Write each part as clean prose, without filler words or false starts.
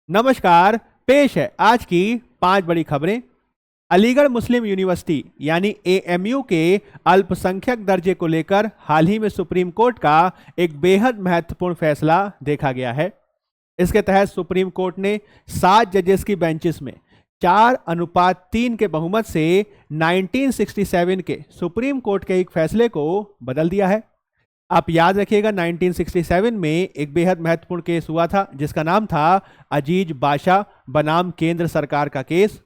नमस्कार। पेश है आज की 5 बड़ी खबरें। अलीगढ़ मुस्लिम यूनिवर्सिटी यानी एएमयू के अल्पसंख्यक दर्जे को लेकर हाल ही में सुप्रीम कोर्ट का एक बेहद महत्वपूर्ण फैसला देखा गया है। इसके तहत सुप्रीम कोर्ट ने 7 जजेस की बेंचेस में 4:3 के बहुमत से 1967 के सुप्रीम कोर्ट के एक फैसले को बदल दिया है। आप याद रखिएगा 1967 में एक बेहद महत्वपूर्ण केस हुआ था जिसका नाम था अजीज बाशा बनाम केंद्र सरकार का केस।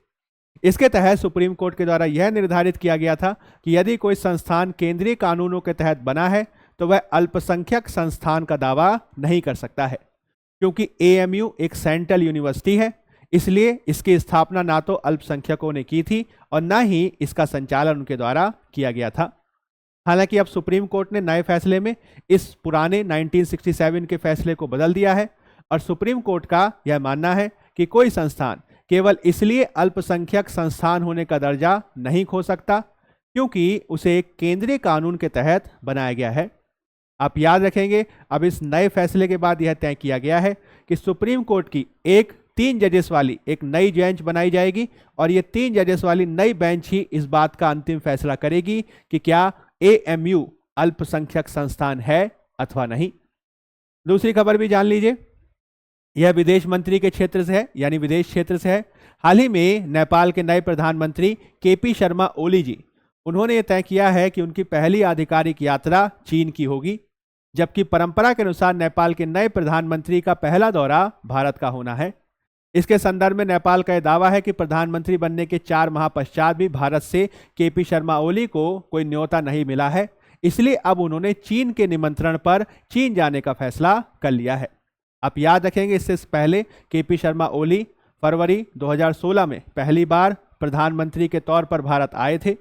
इसके तहत सुप्रीम कोर्ट के द्वारा यह निर्धारित किया गया था कि यदि कोई संस्थान केंद्रीय कानूनों के तहत बना है तो वह अल्पसंख्यक संस्थान का दावा नहीं कर सकता है। क्योंकि एएमयू एक सेंट्रल यूनिवर्सिटी है, इसलिए इसकी स्थापना ना तो अल्पसंख्यकों ने की थी और ना ही इसका संचालन उनके द्वारा किया गया था। हालांकि अब सुप्रीम कोर्ट ने नए फैसले में इस पुराने 1967 के फैसले को बदल दिया है और सुप्रीम कोर्ट का यह मानना है कि कोई संस्थान केवल इसलिए अल्पसंख्यक संस्थान होने का दर्जा नहीं खो सकता क्योंकि उसे एक केंद्रीय कानून के तहत बनाया गया है। आप याद रखेंगे, अब इस नए फैसले के बाद यह तय किया गया है कि सुप्रीम कोर्ट की एक 3 जजेस वाली एक नई बेंच बनाई जाएगी और ये 3 जजेस वाली नई बेंच ही इस बात का अंतिम फैसला करेगी कि क्या एएमयू अल्पसंख्यक संस्थान है अथवा नहीं। दूसरी खबर भी जान लीजिए, यह विदेश मंत्री के क्षेत्र से है, यानी विदेश क्षेत्र से है। हाल ही में नेपाल के नए प्रधानमंत्री केपी शर्मा ओली जी, उन्होंने यह तय किया है कि उनकी पहली आधिकारिक यात्रा चीन की होगी, जबकि परंपरा के अनुसार नेपाल के नए प्रधानमंत्री का पहला दौरा भारत का होना है। इसके संदर्भ में नेपाल का यह दावा है कि प्रधानमंत्री बनने के 4 माह पश्चात भी भारत से केपी शर्मा ओली को कोई न्योता नहीं मिला है, इसलिए अब उन्होंने चीन के निमंत्रण पर चीन जाने का फैसला कर लिया है। आप याद रखेंगे, इससे पहले केपी शर्मा ओली फरवरी 2016 में पहली बार प्रधानमंत्री के तौर पर भारत आए थे,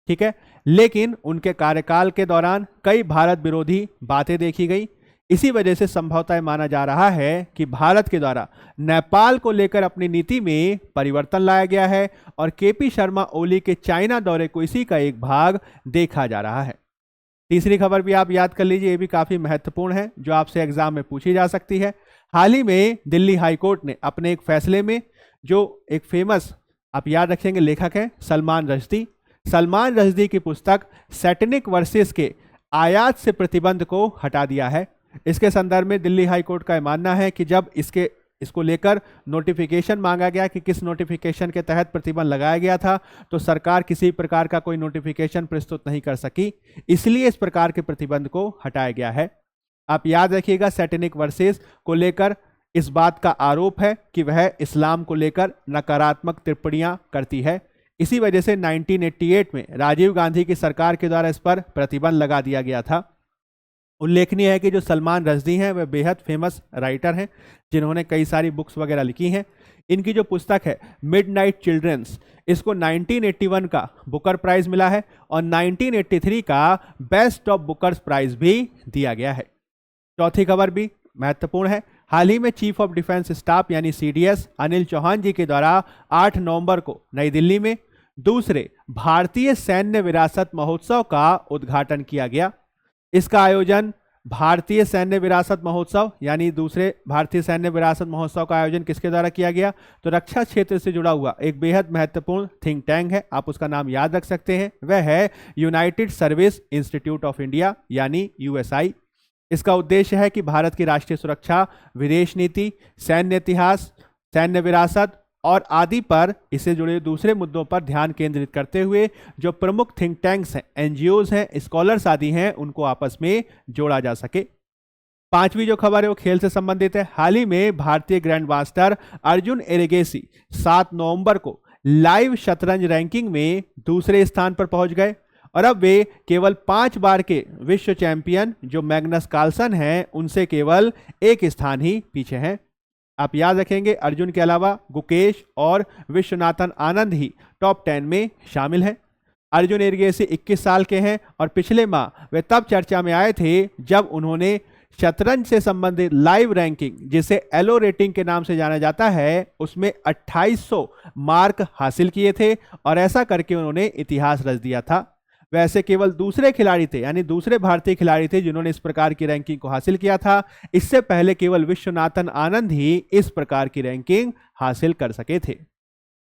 ठीक है, लेकिन उनके कार्यकाल के दौरान कई भारत विरोधी बातें देखी गई। इसी वजह से संभवतः माना जा रहा है कि भारत के द्वारा नेपाल को लेकर अपनी नीति में परिवर्तन लाया गया है और केपी शर्मा ओली के चाइना दौरे को इसी का एक भाग देखा जा रहा है। तीसरी खबर भी आप याद कर लीजिए, ये भी काफी महत्वपूर्ण है जो आपसे एग्जाम में पूछी जा सकती है। हाल ही में दिल्ली हाई कोर्ट ने अपने एक फैसले में जो एक फेमस, आप याद रखेंगे, लेखक है सलमान रश्दी की पुस्तक सैटेनिक वर्सेस के आयात से प्रतिबंध को हटा दिया है। इसके संदर्भ में दिल्ली हाई कोर्ट का मानना है कि जब इसको लेकर नोटिफिकेशन मांगा गया कि किस नोटिफिकेशन के तहत प्रतिबंध लगाया गया था, तो सरकार किसी प्रकार का कोई नोटिफिकेशन प्रस्तुत नहीं कर सकी, इसलिए इस प्रकार के प्रतिबंध को हटाया गया है। आप याद रखिएगा, सैटेनिक वर्सेस को लेकर इस बात का आरोप है कि वह इस्लाम को लेकर नकारात्मक टिप्पणियां करती है। इसी वजह से 1988 में राजीव गांधी की सरकार के द्वारा इस पर प्रतिबंध लगा दिया गया था। उल्लेखनीय है कि जो सलमान रश्दी हैं वह बेहद फेमस राइटर हैं जिन्होंने कई सारी बुक्स वगैरह लिखी हैं। इनकी जो पुस्तक है मिडनाइट चिल्ड्रंस, इसको 1981 का बुकर प्राइज मिला है और 1983 का बेस्ट ऑफ बुकर्स प्राइज भी दिया गया है। चौथी खबर भी महत्वपूर्ण है। हाल ही में चीफ ऑफ डिफेंस स्टाफ यानी सीडीएस अनिल चौहान जी के द्वारा 8 नवंबर को नई दिल्ली में दूसरे भारतीय सैन्य विरासत महोत्सव का उद्घाटन किया गया। इसका आयोजन भारतीय सैन्य विरासत महोत्सव यानी दूसरे भारतीय सैन्य विरासत महोत्सव का आयोजन किसके द्वारा किया गया, तो रक्षा क्षेत्र से जुड़ा हुआ एक बेहद महत्वपूर्ण थिंक टैंक है, आप उसका नाम याद रख सकते हैं, वह है United service institute of India यानी यूएसआई। इसका उद्देश्य है कि भारत की राष्ट्रीय सुरक्षा, विदेश नीति, सैन्य इतिहास, सैन्य विरासत और आदि पर इससे जुड़े दूसरे मुद्दों पर ध्यान केंद्रित करते हुए जो प्रमुख थिंक टैंक्स हैं, एनजीओज हैं, स्कॉलर्स आदि हैं, उनको आपस में जोड़ा जा सके। पांचवी जो खबर है वो खेल से संबंधित है। हाल ही में भारतीय ग्रैंड मास्टर अर्जुन एरिगेसी 7 नवंबर को लाइव शतरंज रैंकिंग में दूसरे स्थान पर पहुंच गए और अब वे केवल 5 बार के विश्व चैंपियन जो मैग्नस कार्लसन हैं उनसे केवल 1 स्थान ही पीछे हैं। आप याद रखेंगे, अर्जुन के अलावा गुकेश और विश्वनाथन आनंद ही टॉप 10 में शामिल हैं। अर्जुन एरिगेसी 21 साल के हैं और पिछले माह वे तब चर्चा में आए थे जब उन्होंने शतरंज से संबंधित लाइव रैंकिंग, जिसे एलो रेटिंग के नाम से जाना जाता है, उसमें 2800 मार्क हासिल किए थे और ऐसा करके उन्होंने इतिहास रच दिया था। वैसे केवल दूसरे खिलाड़ी थे, यानी दूसरे भारतीय खिलाड़ी थे जिन्होंने इस प्रकार की रैंकिंग को हासिल किया था। इससे पहले केवल विश्वनाथन आनंद ही इस प्रकार की रैंकिंग हासिल कर सके थे।